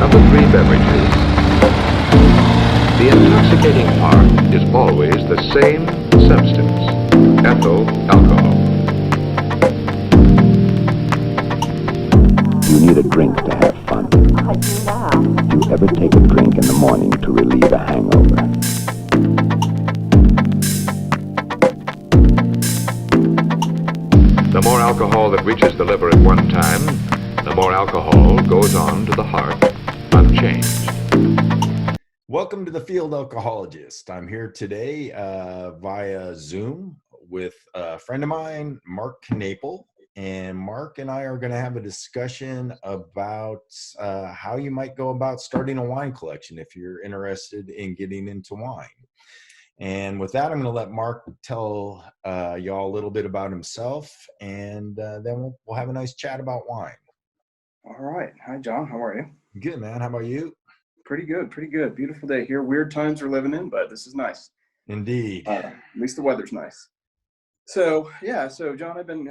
Of the three beverages, the intoxicating part is always the same substance, ethyl alcohol. You need a drink to have fun. I do now. Do you ever take a drink in the morning to relieve a hangover? The more alcohol that reaches the liver at one time, the more alcohol goes on to the heart unchanged. Welcome to the Field Alcohologist. I'm here today via Zoom with a friend of mine, Mark Knepel. And Mark and I are going to have a discussion about how you might go about starting a wine collection if you're interested in getting into wine. And with that, I'm going to let Mark tell y'all a little bit about himself, and then we'll have a nice chat about wine. All right. Hi, John. How are you? Good, man. How about you? Pretty good. Pretty good. Beautiful day here. Weird times we're living in, but this is nice. Indeed. At least the weather's nice. So, John, I've been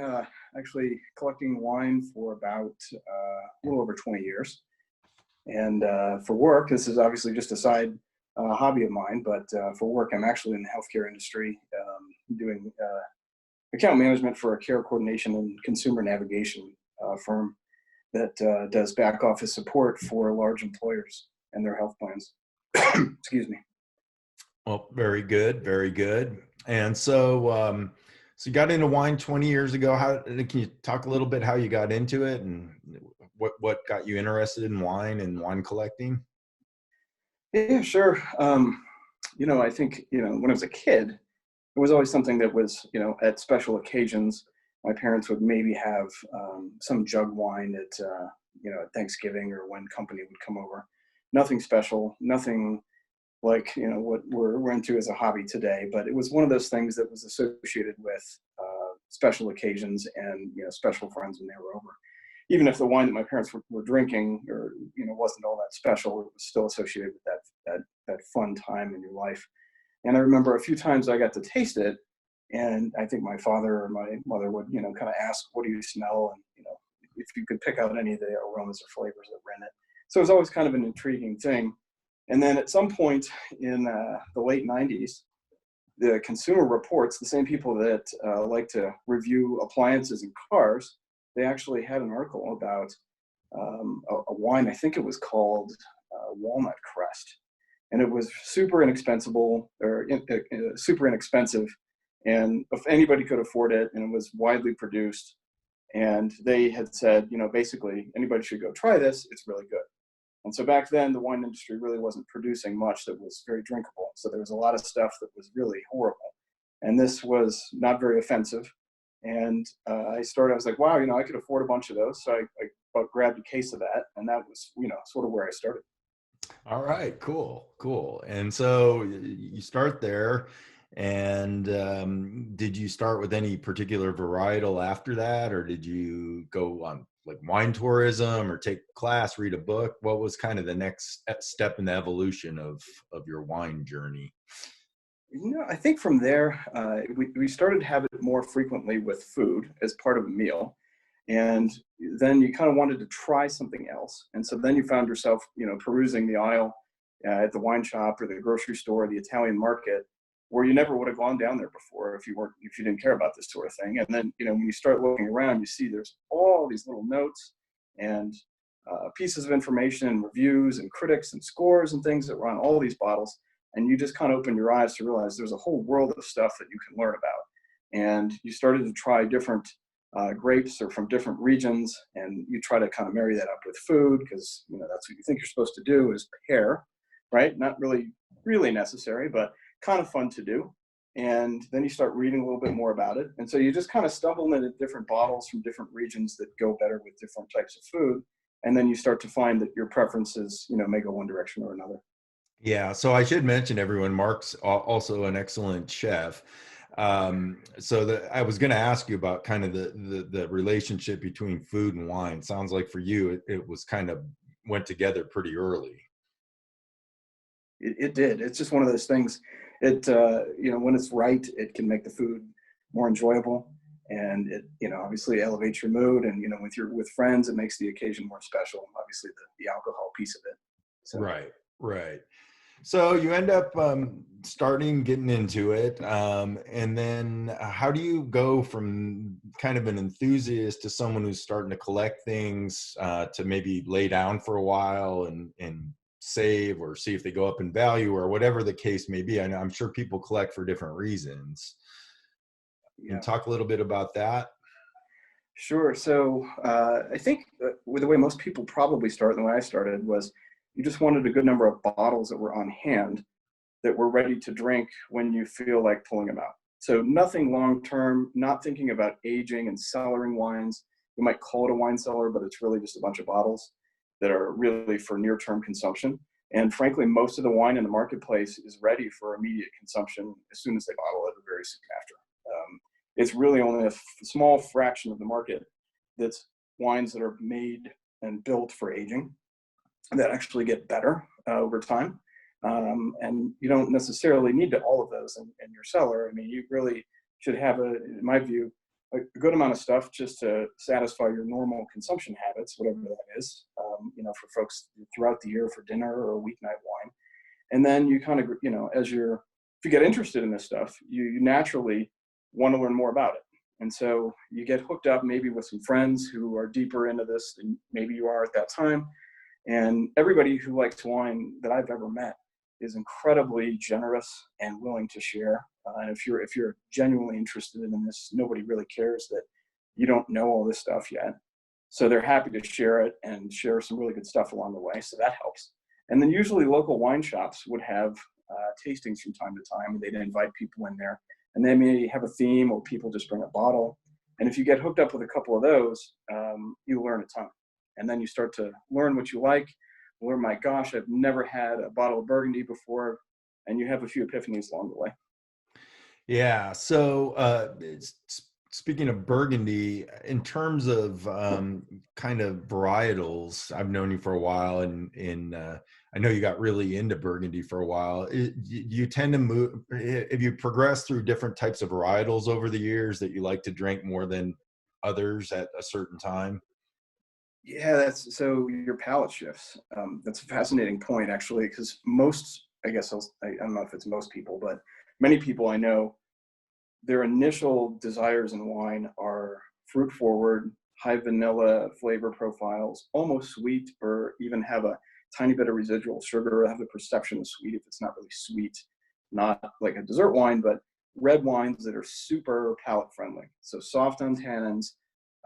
actually collecting wine for about a little over 20 years. And for work, this is obviously just a side hobby of mine, but for work, I'm actually in the healthcare industry doing account management for a care coordination and consumer navigation firm that does back office support for large employers and their health plans. Excuse me. Well, very good, very good. And so, so you got into wine 20 years ago. Can you talk a little bit how you got into it and what got you interested in wine and wine collecting? Yeah, sure. I think, when I was a kid, it was always something that was, at special occasions, my parents would maybe have some jug wine at, at Thanksgiving or when company would come over. Nothing special, nothing like, what we're into as a hobby today. But it was one of those things that was associated with special occasions and, special friends when they were over. Even if the wine that my parents were drinking or, wasn't all that special, it was still associated with that fun time in your life. And I remember a few times I got to taste it, and I think my father or my mother would, kind of ask, what do you smell? And, if you could pick out any of the aromas or flavors that were in it. So it was always kind of an intriguing thing. And then at some point in the late 90s, the Consumer Reports, the same people that like to review appliances and cars, they actually had an article about a wine, I think it was called Walnut Crest. And it was super inexpensive, and if anybody could afford it, and it was widely produced. And they had said, basically, anybody should go try this. It's really good. And so back then, the wine industry really wasn't producing much that was very drinkable. So there was a lot of stuff that was really horrible. And this was not very offensive. And I was like, wow, I could afford a bunch of those. So I grabbed a case of that. And that was, sort of where I started. All right, cool. And so you start there. And did you start with any particular varietal after that? Or did you go on like wine tourism or take a class, read a book? What was kind of the next step in the evolution of your wine journey? I think from there, we started to have it more frequently with food as part of a meal. And then you kind of wanted to try something else. And so then you found yourself, perusing the aisle at the wine shop or the grocery store, or the Italian market, where you never would have gone down there before if you didn't care about this sort of thing. And then, when you start looking around, you see there's all these little notes and pieces of information and reviews and critics and scores and things that were on all these bottles. And you just kind of opened your eyes to realize there's a whole world of stuff that you can learn about. And you started to try different grapes or from different regions, and you try to kind of marry that up with food because, that's what you think you're supposed to do is pair, right? Not really necessary, but kind of fun to do. And then you start reading a little bit more about it. And so you just kind of stumble into different bottles from different regions that go better with different types of food. And then you start to find that your preferences, may go one direction or another. Yeah, so I should mention everyone, Mark's also an excellent chef. So I was going to ask you about kind of the relationship between food and wine. Sounds like for you, it was kind of went together pretty early. It did. It's just one of those things. It, when it's right, it can make the food more enjoyable. and it, obviously elevates your mood, and with friends, it makes the occasion more special. Obviously, the alcohol piece of it. So. Right. So you end up getting into it, and then how do you go from kind of an enthusiast to someone who's starting to collect things, to maybe lay down for a while and save or see if they go up in value or whatever the case may be? I'm sure people collect for different reasons. Can you talk a little bit about that? Sure. So I think with the way most people probably start, and the way I started, was you just wanted a good number of bottles that were on hand that were ready to drink when you feel like pulling them out. So nothing long-term, not thinking about aging and cellaring wines. You might call it a wine cellar, but it's really just a bunch of bottles that are really for near-term consumption. And frankly, most of the wine in the marketplace is ready for immediate consumption as soon as they bottle it, or very soon after. It's really only a small fraction of the market that's wines that are made and built for aging that actually get better over time. And you don't necessarily need all of those in your cellar. I mean, you really should have, in my view, a good amount of stuff just to satisfy your normal consumption habits, whatever that is, for folks throughout the year for dinner or a weeknight wine. And then you kind of, if you get interested in this stuff, you naturally want to learn more about it. And so you get hooked up maybe with some friends who are deeper into this than maybe you are at that time. And everybody who likes wine that I've ever met is incredibly generous and willing to share. And if you're genuinely interested in this, nobody really cares that you don't know all this stuff yet. So they're happy to share it and share some really good stuff along the way. So that helps. And then usually local wine shops would have tastings from time to time. They'd invite people in there, and they may have a theme, or people just bring a bottle. And if you get hooked up with a couple of those, you learn a ton. And then you start to learn what you like. Or, my gosh, I've never had a bottle of Burgundy before. And you have a few epiphanies along the way. Yeah. So speaking of Burgundy, in terms of kind of varietals, I've known you for a while, and I know you got really into Burgundy for a while. You tend to move, if you progress through different types of varietals over the years that you like to drink more than others at a certain time? Yeah, so your palate shifts. That's a fascinating point, actually, because I don't know if it's most people, but many people I know, their initial desires in wine are fruit forward, high vanilla flavor profiles, almost sweet, or even have a tiny bit of residual sugar, or have the perception of sweet if it's not really sweet, not like a dessert wine, but red wines that are super palate friendly. So soft on tannins,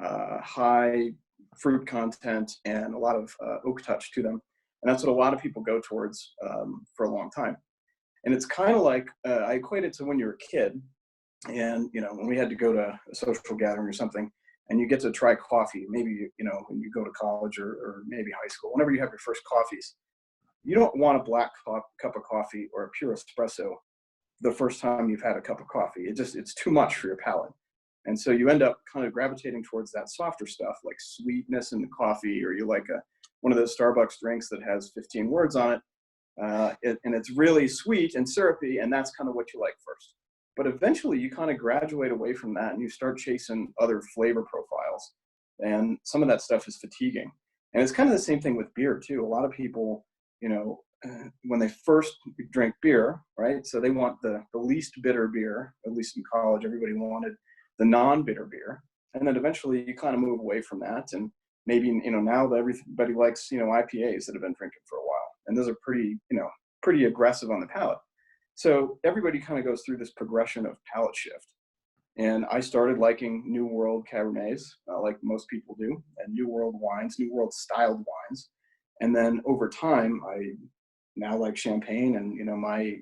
high fruit content, and a lot of oak touch to them. And that's what a lot of people go towards for a long time. And it's kind of like, I equate it to when you're a kid, and when we had to go to a social gathering or something, and you get to try coffee, maybe when you go to college or maybe high school, whenever you have your first coffees, you don't want a black cup of coffee or a pure espresso the first time you've had a cup of coffee. It's too much for your palate. And so you end up kind of gravitating towards that softer stuff, like sweetness in the coffee, or you like one of those Starbucks drinks that has 15 words on it, and it's really sweet and syrupy, and that's kind of what you like first. But eventually you kind of graduate away from that, and you start chasing other flavor profiles. And some of that stuff is fatiguing. And it's kind of the same thing with beer too. A lot of people, when they first drink beer, right? So they want the least bitter beer. At least in college, everybody wanted the non-bitter beer. And then eventually you kind of move away from that. And maybe, now that everybody likes, IPAs that have been drinking for a while. And those are pretty aggressive on the palate. So everybody kind of goes through this progression of palate shift. And I started liking New World Cabernets, like most people do, and New World wines, New World styled wines. And then over time, I now like Champagne, and my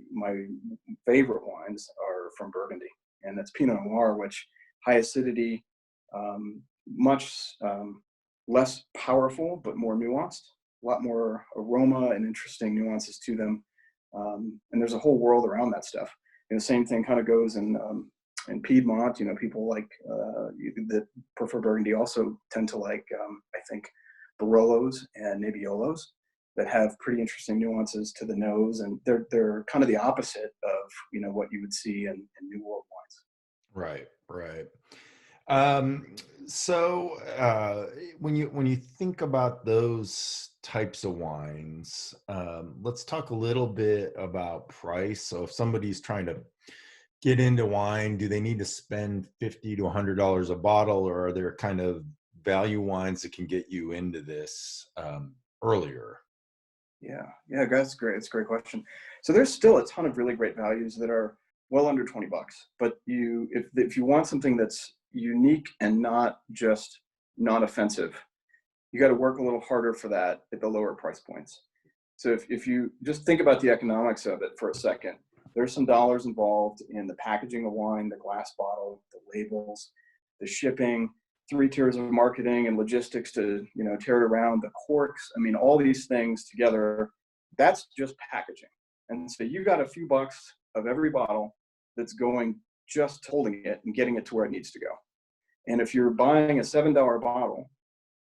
favorite wines are from Burgundy, and that's Pinot Noir, which high acidity, much less powerful but more nuanced, a lot more aroma and interesting nuances to them. And there's a whole world around that stuff. And the same thing kind of goes in Piedmont. People like that prefer Burgundy also tend to like, I think, Barolos and Nebbiolos that have pretty interesting nuances to the nose, and they're kind of the opposite of what you would see in New World wines. Right. Um, so when you think about those types of wines, let's talk a little bit about price. So if somebody's trying to get into wine, do they need to spend $50 to $100 a bottle, or are there kind of value wines that can get you into this earlier? Yeah, that's great. It's a great question. So there's still a ton of really great values that are well under $20. But if you want something that's unique and not just not offensive, you got to work a little harder for that at the lower price points. So if you just think about the economics of it for a second, there's some dollars involved in the packaging of wine, the glass bottle, the labels, the shipping, 3 tiers of marketing and logistics to, tear it around, the corks. I mean, all these things together, that's just packaging. And so you got a few bucks of every bottle that's going just holding it and getting it to where it needs to go. And if you're buying a $7 bottle,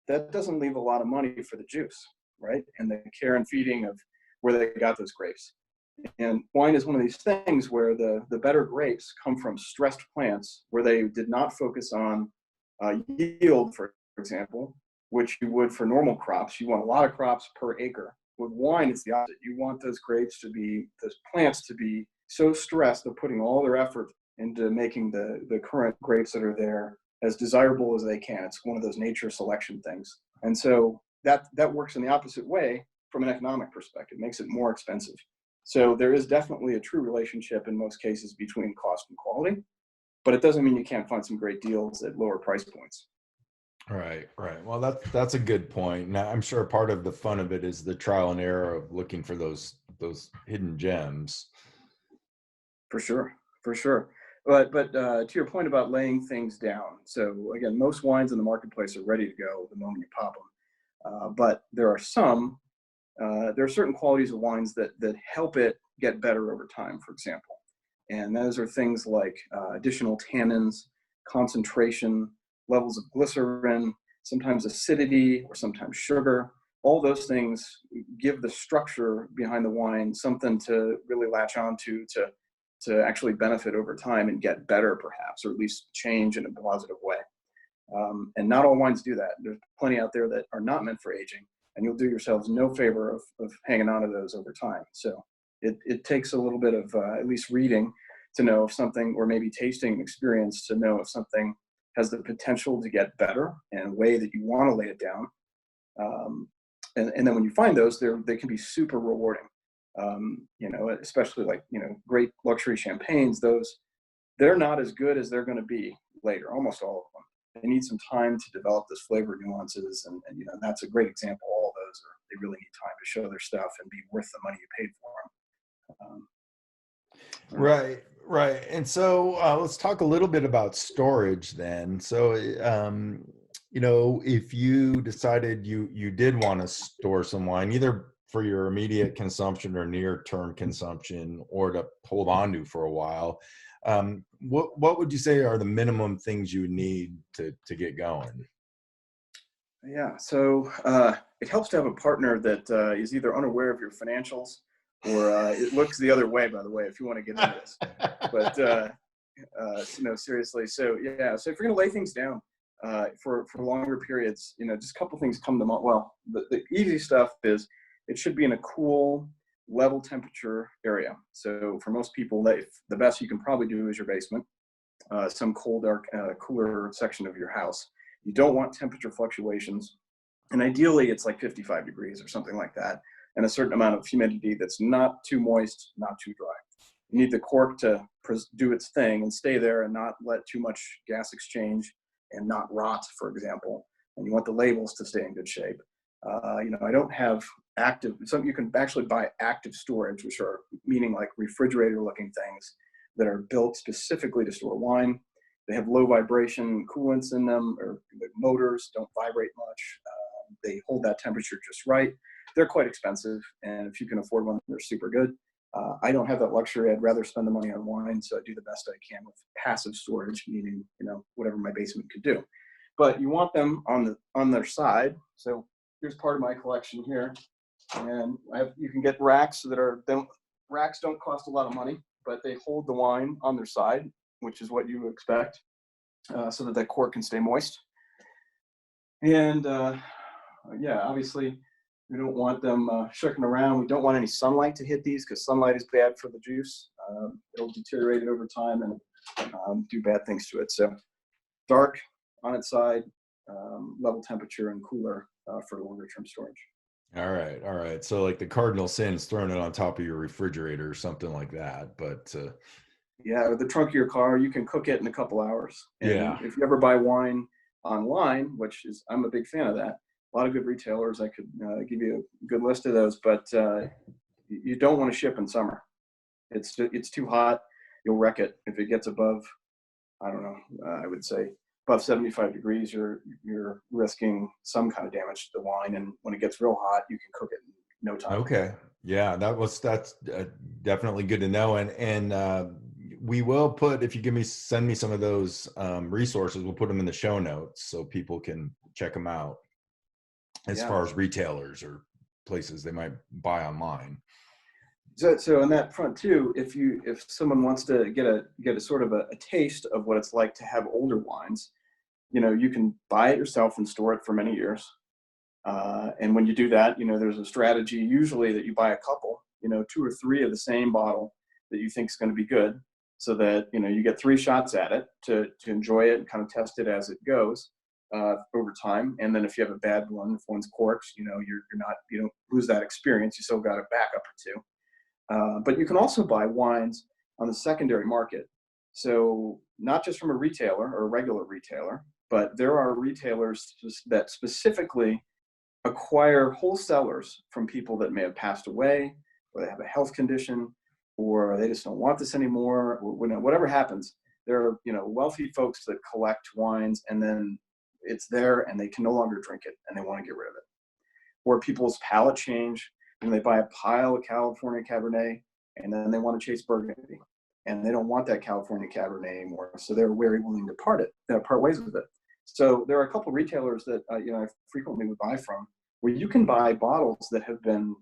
that doesn't leave a lot of money for the juice, right? And the care and feeding of where they got those grapes. And wine is one of these things where the better grapes come from stressed plants where they did not focus on yield, for example, which you would for normal crops. You want a lot of crops per acre. With wine, it's the opposite. You want those plants to be so stressed, they're putting all their effort into making the current grapes that are there as desirable as they can. It's one of those nature selection things. And so that works in the opposite way from an economic perspective, makes it more expensive. So there is definitely a true relationship in most cases between cost and quality, but it doesn't mean you can't find some great deals at lower price points. Right. Well, that's a good point. Now, I'm sure part of the fun of it is the trial and error of looking for those hidden gems. For sure. But to your point about laying things down. So again, most wines in the marketplace are ready to go the moment you pop them. But there are certain qualities of wines that help it get better over time, for example. And those are things like additional tannins, concentration, levels of glycerin, sometimes acidity or sometimes sugar. All those things give the structure behind the wine something to really latch onto to actually benefit over time and get better, perhaps, or at least change in a positive way. And not all wines do that. There's plenty out there that are not meant for aging, and you'll do yourselves no favor of hanging on to those over time. So it takes a little bit of at least reading to know if something, or maybe tasting experience to know if something has the potential to get better in a way that you want to lay it down. And then when you find those, they can be super rewarding. Especially like, great luxury champagnes, they're not as good as they're going to be later, almost all of them. They need some time to develop this flavor nuances. And that's a great example. All those they really need time to show their stuff and be worth the money you paid for them. Right. And so let's talk a little bit about storage then. So, if you decided you did want to store some wine, either for your immediate consumption or near-term consumption, or to hold on to for a while, what would you say are the minimum things you need to get going? Yeah, so it helps to have a partner that is either unaware of your financials or it looks the other way, by the way, if you want to get into this. But seriously. So yeah, so if you're going to lay things down for longer periods, just a couple things come to mind. Well, the easy stuff is it should be in a cool, level temperature area. So for most people, the best you can probably do is your basement, some cold, dark, cooler section of your house. You don't want temperature fluctuations. And ideally, it's like 55 degrees or something like that, and a certain amount of humidity that's not too moist, not too dry. You need the cork to do its thing and stay there and not let too much gas exchange and not rot, for example. And you want the labels to stay in good shape. I don't have active, you can actually buy active storage, which are meaning like refrigerator looking things that are built specifically to store wine. They have low vibration coolants in them, or the motors don't vibrate much. They hold that temperature just right. They're quite expensive, and if you can afford one, they're super good. I don't have that luxury. I'd rather spend the money on wine, so I do the best I can with passive storage, meaning whatever my basement could do. But you want them on their side. So here's part of my collection here, and you can get racks racks don't cost a lot of money, but they hold the wine on their side, which is what you expect. so that cork can stay moist. And yeah, obviously we don't want them shucking around. We don't want any sunlight to hit these because sunlight is bad for the juice. It'll deteriorate it over time and do bad things to it. So dark on its side, level temperature, and cooler for longer term storage. All right. So like the cardinal sin is throwing it on top of your refrigerator or something like that. But yeah, with the trunk of your car, you can cook it in a couple hours. And yeah, if you ever buy wine online, which is, I'm a big fan of that. A lot of good retailers, I could give you a good list of those, but you don't want to ship in summer. It's too hot. You'll wreck it if it gets above, I don't know, I would say above 75 degrees, you're risking some kind of damage to the wine. And when it gets real hot, you can cook it in no time. okay, yeah, that's definitely good to know. And we will put, if you send me some of those resources, we'll put them in the show notes so people can check them out as far as retailers or places they might buy online. So on that front too, if someone wants to get a sort of a taste of what it's like to have older wines, you can buy it yourself and store it for many years. And when you do that, there's a strategy usually that you buy a couple, 2 or 3 of the same bottle that you think is going to be good, so that you get 3 shots at it to enjoy it and kind of test it as it goes over time. And then if you have a bad one, if one's corked, you don't lose that experience. You still got a backup or 2. But you can also buy wines on the secondary market. So not just from a retailer or a regular retailer, but there are retailers that specifically acquire whole cellars from people that may have passed away, or they have a health condition, or they just don't want this anymore, or whatever happens. There are wealthy folks that collect wines, and then it's there and they can no longer drink it and they want to get rid of it. Or people's palate change and they buy a pile of California Cabernet and then they want to chase Burgundy and they don't want that California Cabernet anymore, so they're very willing to part ways with it. So there are a couple of retailers that I frequently would buy from, where you can buy bottles that have been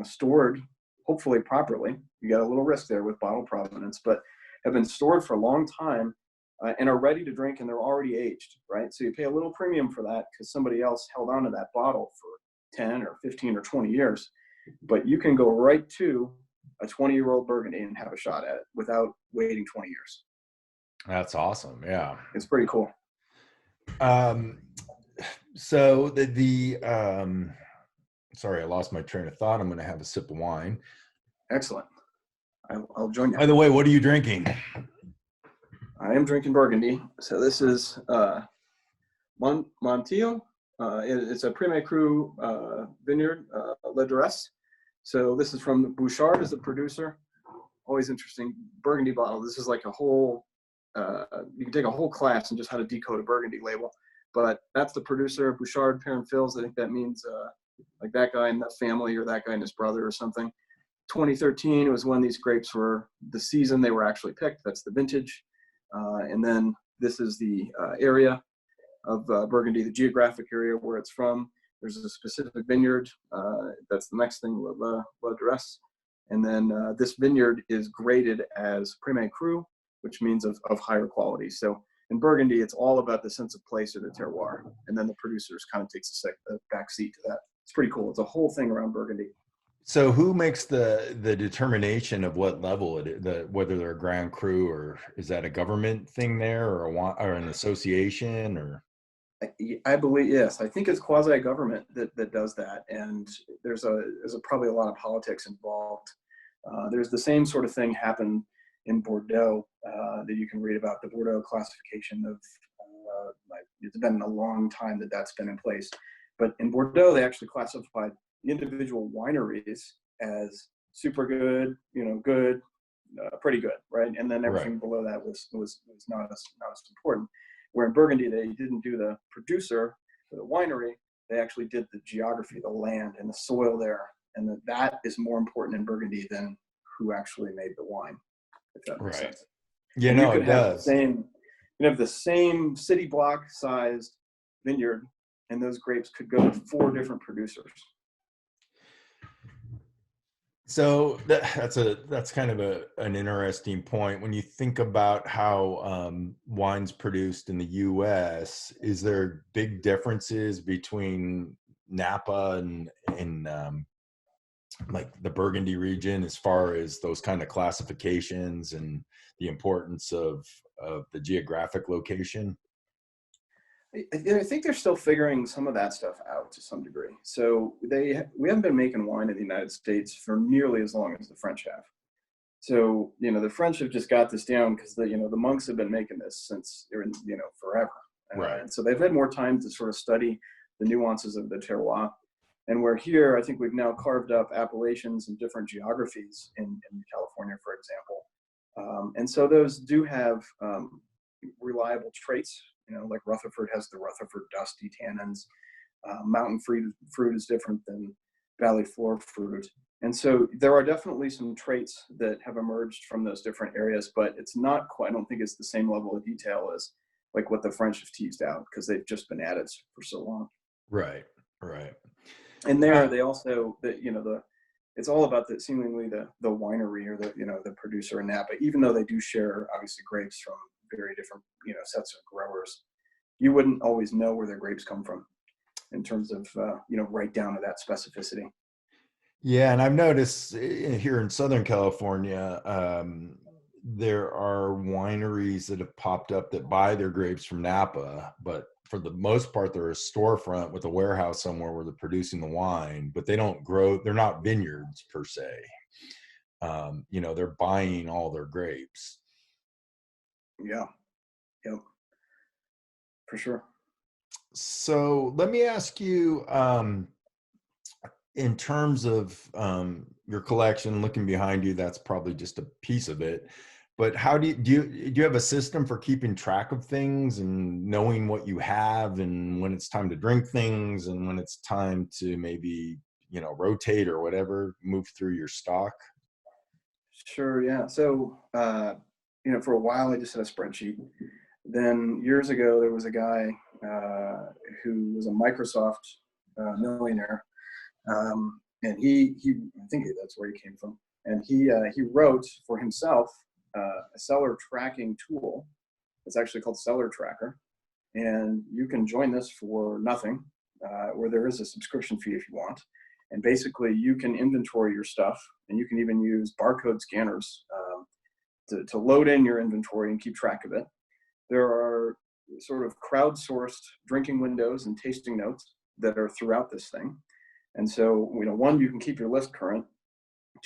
stored hopefully properly. You got a little risk there with bottle provenance, but have been stored for a long time and are ready to drink, and they're already aged, right? So you pay a little premium for that because somebody else held on to that bottle for 10 or 15 or 20 years. But you can go right to a 20-year-old Burgundy and have a shot at it without waiting 20 years. That's awesome. Yeah. It's pretty cool. So sorry, I lost my train of thought. I'm going to have a sip of wine. Excellent. I'll join you. By the way, what are you drinking? I am drinking Burgundy. So this is Montillo. It's a Premier Cru vineyard, La Duresse. So this is from Bouchard as the producer. Always interesting. Burgundy bottle. This is like a whole, you can take a whole class on just how to decode a Burgundy label. But that's the producer, Bouchard Parent Fils. I think that means like that guy in that family or that guy and his brother or something. 2013 was when these grapes were the season they were actually picked. That's the vintage. And then this is the area of Burgundy, the geographic area where it's from. There's a specific vineyard. That's the next thing, La Duresse. And then this vineyard is graded as Premier Cru, which means of higher quality. So in Burgundy, it's all about the sense of place or the terroir. And then the producers kind of takes a back seat to that. It's pretty cool. It's a whole thing around Burgundy. So who makes the determination of what level it is, whether they're a Grand Cru, or is that a government thing there, or an association, or? I believe, yes. I think it's quasi-government that does that, and there's probably a lot of politics involved. There's the same sort of thing happen in Bordeaux that you can read about, the Bordeaux classification of. It's been a long time that's been in place, but in Bordeaux they actually classified the individual wineries as super good, good, pretty good, right? And then everything below that was not as important. Where in Burgundy, they didn't do the producer or the winery, they actually did the geography, the land and the soil there. And that is more important in Burgundy than who actually made the wine, if that makes sense. Yeah, no, it does. You have the same city block sized vineyard, and those grapes could go to 4 different producers. That's kind of an interesting point. When you think about how wine's produced in the U.S., is there big differences between Napa and like the Burgundy region as far as those kind of classifications and the importance of the geographic location? I think they're still figuring some of that stuff out to some degree. So we haven't been making wine in the United States for nearly as long as the French have. So the French have just got this down because the monks have been making this since forever, Right. and so they've had more time to sort of study the nuances of the terroir. And we're here, I think we've now carved up appellations and different geographies in California, for example. And so those do have reliable traits, like Rutherford has the Rutherford dusty tannins. Mountain fruit is different than valley floor fruit. And so there are definitely some traits that have emerged from those different areas, but it's not quite, I don't think it's the same level of detail as like what the French have teased out because they've just been at it for so long. Right. Right. And there they also, it's all about seemingly the winery or the producer in Napa, even though they do share obviously grapes from very different, sets of growers. You wouldn't always know where their grapes come from in terms of, right down to that specificity. Yeah, and I've noticed here in Southern California, there are wineries that have popped up that buy their grapes from Napa, but for the most part, they're a storefront with a warehouse somewhere where they're producing the wine, but they don't grow. They're not vineyards per se. They're buying all their grapes. Yeah. Yep. For sure. So let me ask you, in terms of your collection, looking behind you, that's probably just a piece of it. But how do you have a system for keeping track of things and knowing what you have and when it's time to drink things and when it's time to maybe, rotate or whatever, move through your stock? Sure. Yeah. So, for a while, I just had a spreadsheet. Then years ago, there was a guy who was a Microsoft millionaire. And he, I think that's where he came from. And he wrote for himself a cellar tracking tool. It's actually called CellarTracker, and you can join this for nothing, where there is a subscription fee if you want. And basically, you can inventory your stuff, and you can even use barcode scanners to load in your inventory and keep track of it. There are sort of crowdsourced drinking windows and tasting notes that are throughout this thing. And so, one, you can keep your list current.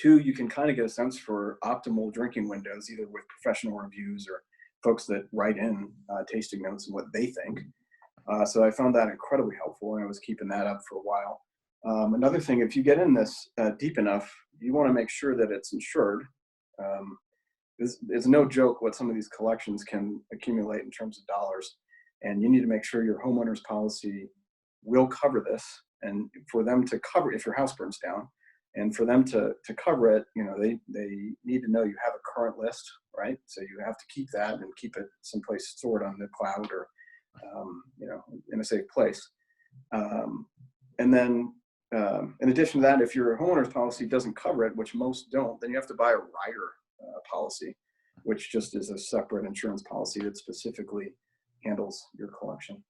Two, you can kind of get a sense for optimal drinking windows, either with professional reviews or folks that write in tasting notes and what they think. So I found that incredibly helpful, and I was keeping that up for a while. Another thing, if you get in this deep enough, you want to make sure that it's insured. It's no joke what some of these collections can accumulate in terms of dollars, and you need to make sure your homeowner's policy will cover this. And for them to cover, if your house burns down, and for them to cover it, they need to know you have a current list, right? So you have to keep that and keep it someplace stored on the cloud or, in a safe place. And then, in addition to that, if your homeowner's policy doesn't cover it, which most don't, then you have to buy a rider policy, which just is a separate insurance policy that specifically handles your collection.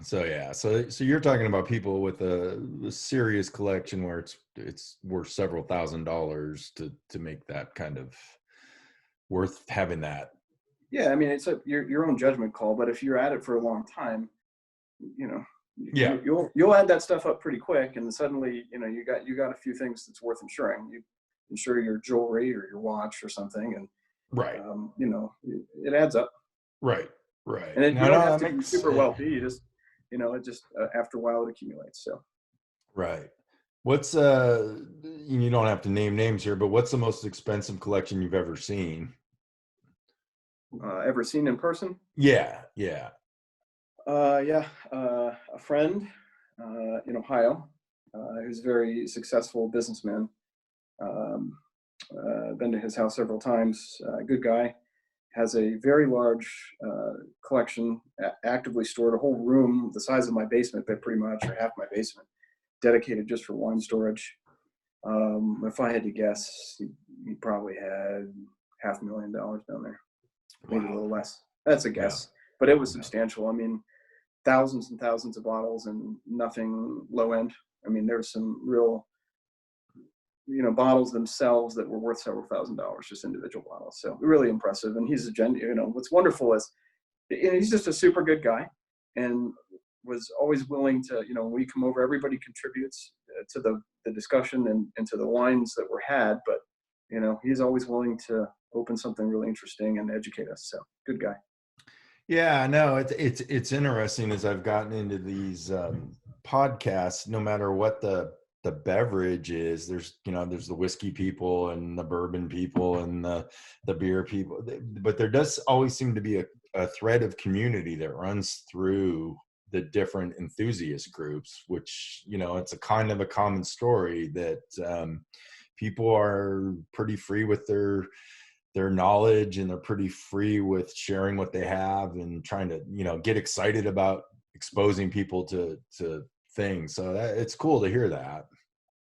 So yeah, so you're talking about people with a serious collection where it's worth several $1,000s to make that kind of worth having that. Yeah, I mean, it's your own judgment call, but if you're at it for a long time, Yeah, you'll add that stuff up pretty quick, and then suddenly you got a few things that's worth insuring. You insure your jewelry or your watch or something, and right, it adds up. right. And you don't have to be makes super wealthy. You just it just after a while it accumulates. So right. What's you don't have to name names here, but what's the most expensive collection you've ever seen? ever seen in person? Yeah. A friend in Ohio, who's a very successful businessman. Been to his house several times. Good guy. Has a very large collection, actively stored, a whole room the size of my basement, but pretty much, or half my basement, dedicated just for wine storage. If I had to guess, he probably had $500,000 down there, maybe a little less. That's a guess, but it was substantial. I mean, thousands and thousands of bottles and nothing low end. I mean, there's some real, bottles themselves that were worth several $1,000s, just individual bottles. So really impressive. And he's what's wonderful is he's just a super good guy, and was always willing to, when we come over, everybody contributes to the discussion and to the wines that were had, but he's always willing to open something really interesting and educate us. So good guy. Yeah, no, it's interesting as I've gotten into these podcasts, no matter what the beverage is, there's the whiskey people and the bourbon people and the beer people, but there does always seem to be a thread of community that runs through the different enthusiast groups, which it's a kind of a common story that people are pretty free with their knowledge, and they're pretty free with sharing what they have and trying to get excited about exposing people to things. So it's cool to hear that.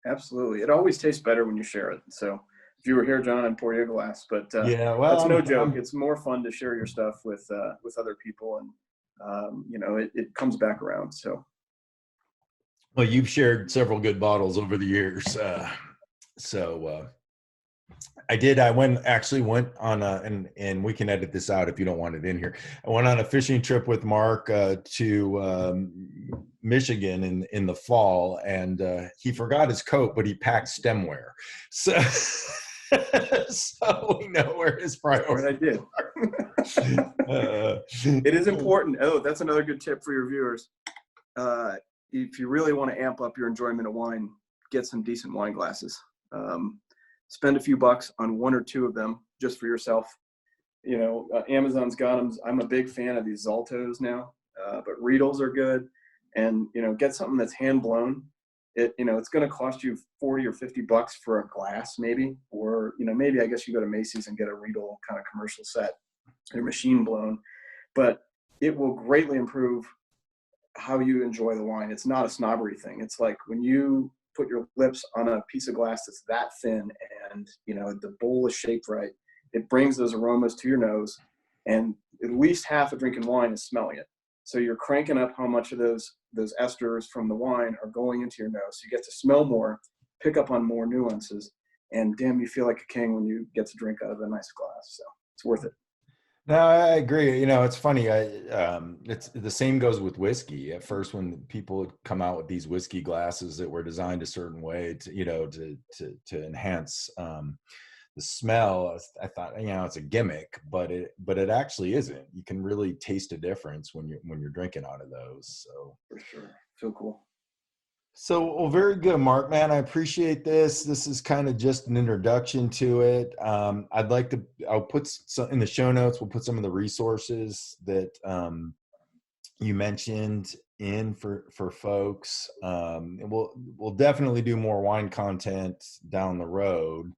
Absolutely. It always tastes better when you share it. So if you were here, John, I'd pour you a glass, but yeah, well, that's no joke. It's more fun to share your stuff with other people, and it comes back around. So, well, you've shared several good bottles over the years. I went on and we can edit this out if you don't want it in here. I went on a fishing trip with Mark to Michigan in the fall, and he forgot his coat, but he packed stemware. So we know where his priorities are. It is important. Oh, that's another good tip for your viewers. If you really want to amp up your enjoyment of wine, get some decent wine glasses. Spend a few bucks on one or two of them just for yourself. Amazon's got them. I'm a big fan of these Zaltos now, but Riedels are good. And, get something that's hand blown. It's going to cost you $40 or $50 for a glass, maybe, or, maybe I guess you go to Macy's and get a Riedel kind of commercial set. They're machine blown, but it will greatly improve how you enjoy the wine. It's not a snobbery thing. It's like when you put your lips on a piece of glass that's that thin, and the bowl is shaped right, it brings those aromas to your nose, and at least half of drinking wine is smelling it. So you're cranking up how much of those esters from the wine are going into your nose. So you get to smell more, pick up on more nuances, and damn, you feel like a king when you get to drink out of a nice glass. So it's worth it. No, I agree. It's funny. It's the same goes with whiskey. At first, when people would come out with these whiskey glasses that were designed a certain way to enhance the smell, I thought, it's a gimmick, but it actually isn't. You can really taste a difference when you're drinking out of those. So for sure, feel cool. So, well, very good, Mark, man. I appreciate this. This is kind of just an introduction to it. I'll put some in the show notes. We'll put some of the resources that you mentioned in for folks. And we'll definitely do more wine content down the road.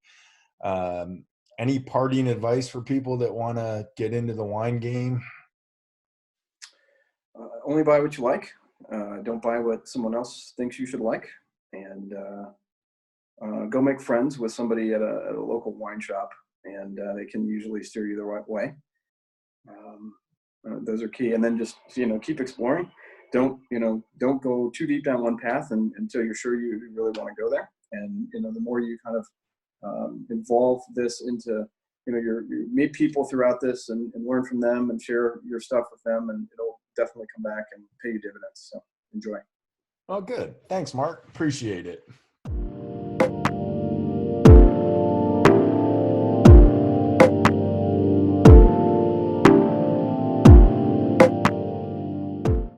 Any parting advice for people that want to get into the wine game? Only buy what you like. Don't buy what someone else thinks you should like, and go make friends with somebody at a local wine shop, and they can usually steer you the right way. Those are key. And then just keep exploring. Don't go too deep down one path until you're sure you really want to go there. And the more you kind of involve this into you meet people throughout this and learn from them and share your stuff with them, and it'll definitely come back and pay you dividends. So enjoy. Oh, good. Thanks, Mark. Appreciate it.